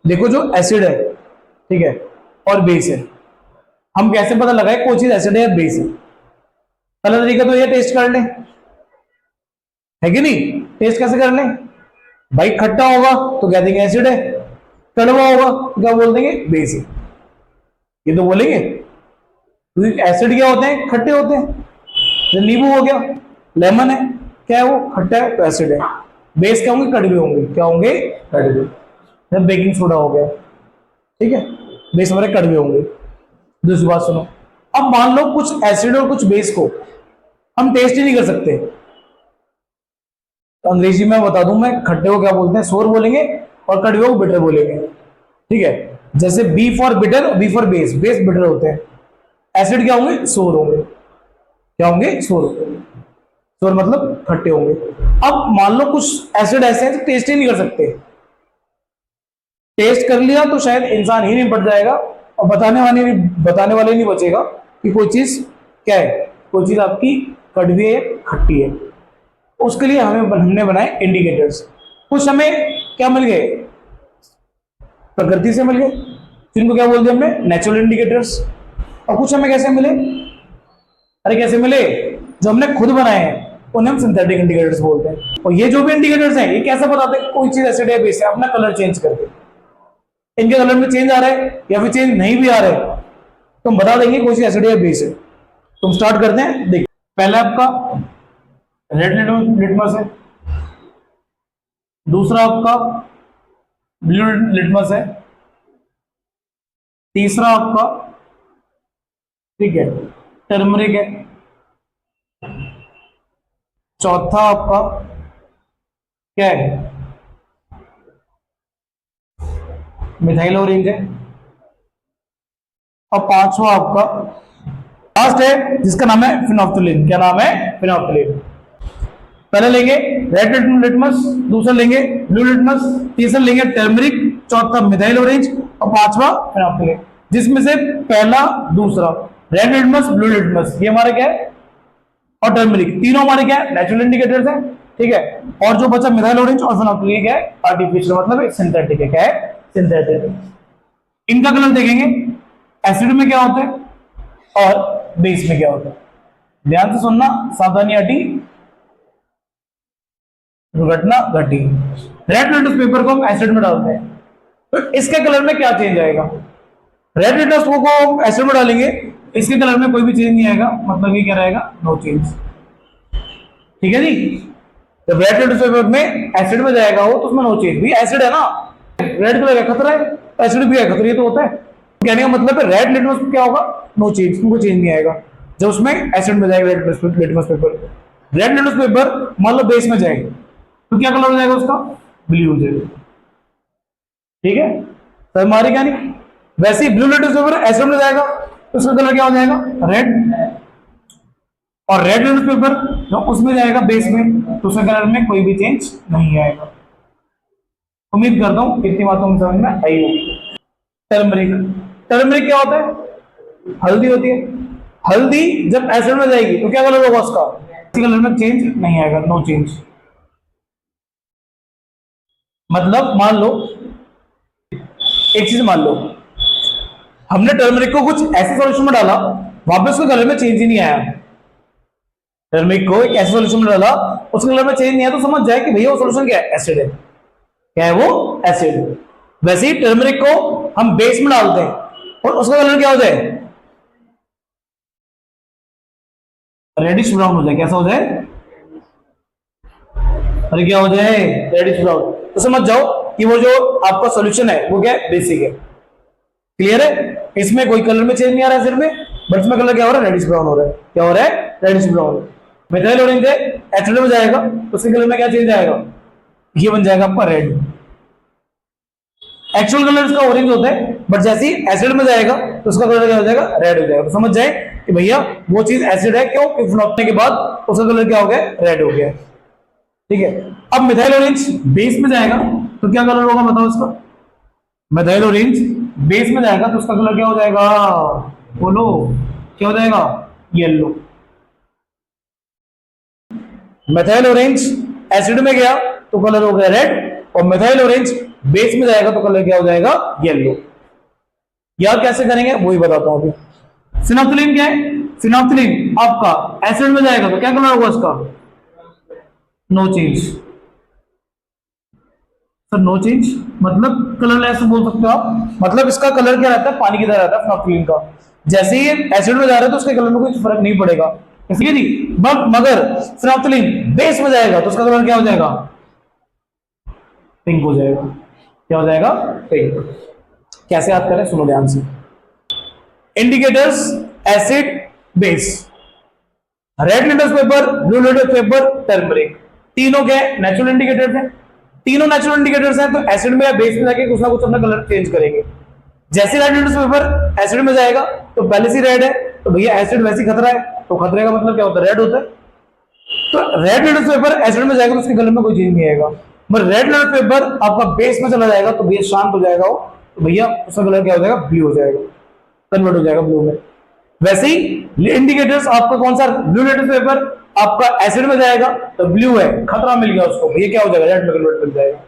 देखो जो एसिड है, ठीक है, और बेस है, हम कैसे पता लगाए कोई चीज एसिड है या बेस है? पहला तरीका तो ये टेस्ट कर लें, है कि नहीं? टेस्ट कैसे कर लें भाई? खट्टा होगा तो कह देंगे एसिड है, कड़वा होगा तो क्या बोल देंगे? बेस है। ये तो बोलेंगे, क्योंकि एसिड क्या होते हैं? खट्टे होते हैं। तो नींबू हो गया, लेमन है, क्या है वो? खट्टा है तो एसिड है। बेस क्या होंगे? कड़वे होंगे। क्या होंगे? कड़वे। जब बेकिंग सोडा हो गया, ठीक है, बेस हमारे कड़वे होंगे। दूसरी बात सुनो, अब मान लो कुछ एसिड और कुछ बेस को हम टेस्ट ही नहीं कर सकते, तो अंग्रेजी में बता दूं मैं, खट्टे को क्या बोलते हैं? सोर बोलेंगे, और कड़वे को बिटर बोलेंगे, ठीक है। जैसे B for bitter, B for base, base bitter होते हैं, एसिड क्या होंगे? सोर होंगे। क्या होंगे? सोर। सोर मतलब खट्टे होंगे। अब मान लो कुछ एसिड ऐसे हैं तो टेस्ट ही नहीं कर सकते, टेस्ट कर लिया तो शायद इंसान ही नहीं पड़ जाएगा, और बताने वाले नहीं बचेगा कि कोई चीज क्या है, कोई चीज आपकी कड़वी है, खट्टी है। उसके लिए हमने बनाए इंडिकेटर्स। कुछ हमें क्या मिल गए? प्रकृति से मिल गए, जिनको क्या बोल दिया हमने? Natural indicators. और कुछ हमें कैसे मिले? अरे कैसे मिले? जो हमने खुद बनाए हैं उन्हें हम सिंथेटिक इंडिकेटर्स बोलते हैं। और ये जो भी इंडिकेटर्स हैं, ये कैसे बताते हैं कोई चीज एसिड है बेस है? अपना कलर चेंज करके, इनके कलर में चेंज आ रहा है या फिर चेंज नहीं भी आ रहा है, तो हम बता देंगे कोई सी एसिड या बेस है। तो हम स्टार्ट करते हैं। देखिए, पहला आपका रेड लिटमस है, दूसरा आपका ब्लू लिटमस है, तीसरा आपका, ठीक है, टर्मरिक है, चौथा आपका क्या है? मिथाइल ऑरेंज है, और पांचवा आपका लास्ट है जिसका नाम है फिनोफ्थलीन। क्या नाम है? फिनोफ्थलीन। पहले लेंगे रेड लिटमस, दूसरा लेंगे ब्लू लिटमस, तीसरा लेंगे टर्मरिक, चौथा मिथाइल ऑरेंज, और पांचवा फिनोफ्थलीन। जिसमें से पहला, दूसरा, रेड लिटमस, ब्लू लिटमस, ये हमारा क्या है, और टर्मरिक, तीनों हमारे क्या है? नेचुरल इंडिकेटर्स हैं, ठीक है। और जो बचा मिथाइल ऑरेंज और फिनोफ्थलीन क्या है? आर्टिफिशियल, मतलब सिंथेटिक है। क्या है? सिंथेटिक। इनका कलर देखेंगे, एसिड में क्या होता है और बेस में क्या होता है। ध्यान से सुनना, सावधानी हटी, दुर्घटना घटी। रेड लिटमस पेपर को हम एसिड में डालते हैं, तो इसके कलर में क्या चेंज आएगा? रेड लिटमस को हम एसिड में डालेंगे, इसके कलर में कोई भी चेंज नहीं आएगा, मतलब ये क्या रहेगा? No change. ठीक है जी। जब रेड लिटमस पेपर में एसिड में जाएगा वो, तो उसमें नो चेंज। भी एसिड है ना, रेड कलर का खतरा है, एसिड भी है खतरा, ये तो होता है। कहने का मतलब है रेड लिटमस क्या होगा? नो चेंज, उनको चेंज नहीं आएगा जब उसमें एसिड में जाएगा। Litmus paper, red litmus paper मान लो बेस में जाएगा, तो क्या कलर हो जाएगा उसका? ब्लू हो जाएगा। ठीक है, तो हमारी क्या नहीं। वैसे ही ब्लू लिटमस पेपर एसिड में जाएगा तो उसका कलर क्या हो जाएगा? रेड। और रेड लिटमस पेपर जो उसमें जाएगा बेस में, तो उसके कलर में कोई भी चेंज नहीं आएगा। उम्मीद करता हूं इतनी बातों में समझ में आई होगी। टर्मरिक, टर्मरिक क्या होता है? हल्दी होती है। हल्दी जब एसिड में जाएगी तो क्या कलर होगा उसका? कलर में चेंज नहीं आएगा, नो चेंज। मतलब मान लो, एक चीज मान लो, हमने टर्मरिक को कुछ ऐसे सॉल्यूशन में डाला, वहां पे उसके कलर में चेंज ही नहीं आया। टर्मरिक को एक ऐसे सॉल्यूशन में डाला, उसके कलर में चेंज नहीं आया, तो समझ जाए कि भैया वो सॉल्यूशन क्या है? एसिड है। क्या है वो? एसिड। वैसे ही टर्मरिक को हम बेस में डालते हैं और उसका कलर क्या हो जाए? रेडिश ब्राउन हो जाए। कैसा हो जाए? अरे क्या हो जाए? Reddish brown. तो समझ जाओ कि वो जो आपका सॉल्यूशन है वो क्या है? बेसिक है। क्लियर है? इसमें कोई कलर में चेंज नहीं आ रहा है सिर्फ में, बट इसमें कलर क्या हो रहा है? रेडिश ब्राउन हो रहा है। क्या हो रहा है? Reddish brown. मिथाइल ऑरेंज है, एसिड में जाएगा तो उसके कलर में क्या चेंज आएगा? ये बन जाएगा आपका रेड। एक्चुअल कलर इसका ऑरेंज होता है, बट जैसे ही एसिड में जाएगा तो उसका कलर क्या हो जाएगा? रेड हो जाएगा। तो समझ जाए कि भैया वो चीज एसिड है। क्यों? फिनोल्फिन के बाद उसका कलर क्या हो गया? रेड हो गया। ठीक है। अब मिथाइल ऑरेंज बेस में जाएगा तो क्या कलर होगा? बताओ इसका। मिथाइल ऑरेंज बेस में जाएगा तो उसका कलर क्या हो जाएगा? बोलो, क्या हो जाएगा? येलो। मिथाइल ऑरेंज एसिड में गया तो कलर हो गया रेड, और मिथाइल ऑरेंज बेस में जाएगा तो कलर क्या हो जाएगा, येलो। यार कैसे करेंगे वही बताता हूं अभी। फिनोल्फ्थालीन क्या है, फिनोल्फ्थालीन आपका एसिड में जाएगा तो क्या कलर होगा इसका, no change. Sir no change मतलब कलरलेस बोल सकते हो आप, मतलब इसका कलर क्या रहता है, पानी की तरह रहता है फिनोल्फ्थालीन का। जैसे ही एसिड में जा रहा है तो उसके कलर में कोई फर्क नहीं पड़ेगा, ठीक है जी। मगर फिनोल्फ्थालीन बेस में जाएगा तो उसका कलर क्या हो जाएगा, पिंक हो जाएगा। क्या हो जाएगा, पिंक। कैसे याद करें, सुनो ध्यान से। Indicators acid base, red litmus paper, blue litmus paper, turmeric, तीनों के नेचुरल इंडिकेटर्स हैं। तीनों नेचुरल इंडिकेटर्स हैं तो एसिड में या बेस में जाके कुछ ना कुछ अपना कलर चेंज करेंगे। जैसे रेड लिटमस पेपर एसिड में जाएगा तो पहले से रेड है तो भैया एसिड वैसे ही खतरा है, तो खतरे का मतलब क्या होता है, रेड होता है। तो रेड लिटमस पेपर एसिड में जाएगा तो उसके कलर में कोई चेंज नहीं आएगा। मगर रेड लिटमस पेपर आपका बेस में चला जाएगा तो भैया शांत हो जाएगा वो, तो भैया उसका कलर क्या हो जाएगा, ब्लू हो जाएगा, कन्वर्ट हो जाएगा ब्लू में। वैसे ही इंडिकेटर्स आपका कौन सा, ब्लू लिटमस पेपर आपका एसिड में जाएगा तो ब्लू है, खतरा मिल गया उसको, ये क्या हो जाएगा, रेड में कन्वर्ट मिल जाएगा।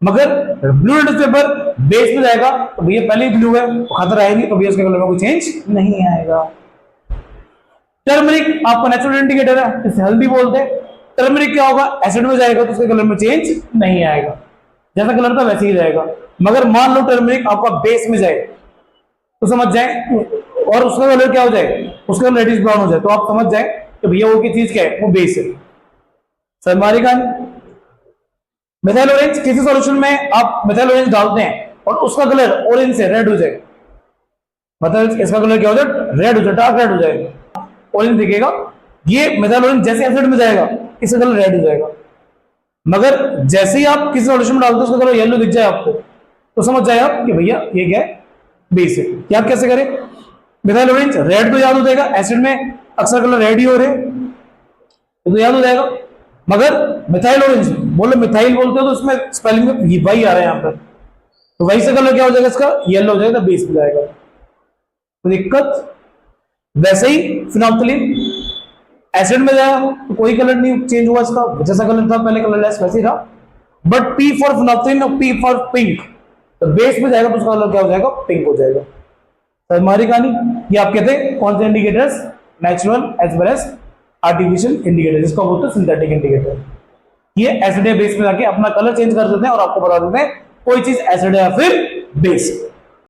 मगर ब्लू लिटमस पेपर बेस में जाएगा तो भैया पहले ही ब्लू है तो खतरा है नहीं, तो भैया उसके कलर में कोई चेंज नहीं आएगा। टर्मरिक आपका नेचुरल इंडिकेटर है, इसे हल्दी बोलते हैं। टर्मरिक क्या होगा, एसिड में जाएगा तो उसके कलर में चेंज नहीं आएगा, जैसा कलर था वैसे ही रहेगा। मगर मान लो टर्मरिक आपका बेस में जाए तो समझ जाए, और उसका कलर क्या हो जाए, उसका रेडिश ब्राउन हो जाए, तो आप समझ जाए कि भैया वो की चीज क्या है, वो बेस है। सर हमारी कहानी, मिथाइल ऑरेंज किसी सॉल्यूशन में आप मिथाइल ऑरेंज डालते हैं और उसका कलर ऑरेंज से रेड हो जाए, मतलब इसका कलर क्या हो जाए, रेड हो जाए, डार्क रेड हो जाएगा, ऑरेंज दिखेगा। ये मिथाइल ऑरेंज जैसे एसिड में जाएगा इसका कलर रेड हो जाएगा। मगर जैसे ही आप किसी सॉल्यूशन में डालते हैं उसका कलर येलो दिख जाए आपको, तो समझ जाए आप कि भैया ये क्या है, बेस है। याद कैसे करें, मिथाइल ऑरेंज रेड तो याद हो जाएगा, एसिड में अक्सर कलर रेड ही हो रहे तो याद हो जाएगा। मगर मिथाइल ऑरेंज बोलो, मिथाइल बोलते हो तो उसमें स्पेलिंग में वाई आ रहा है यहाँ पर, तो वही से कलर क्या हो जाएगा इसका, येलो हो जाएगा, बेस में जाएगा, तो दिक्कत। वैसे ही फिनोल्फ्थालीन एसिड में जाएगा तो कोई कलर नहीं चेंज हुआ इसका, जैसा कलर था पहले कलरलेस वैसे ही था। बट पी फॉर फिनोल्फ्थालीन और पी फॉर पिंक, तो बेस में जाएगा तो उसका कलर क्या हो जाएगा, पिंक हो जाएगा। तो हमारी कहानी ये आप कहते हैं कौन से indicators, natural as well as artificial indicator, जिसको बोलते हैं सिंथेटिक इंडिकेटर। ये एसिड या बेस में जाके अपना कलर चेंज कर देते हैं और आपको बता देते हैं कोई चीज एसिड है या फिर बेस।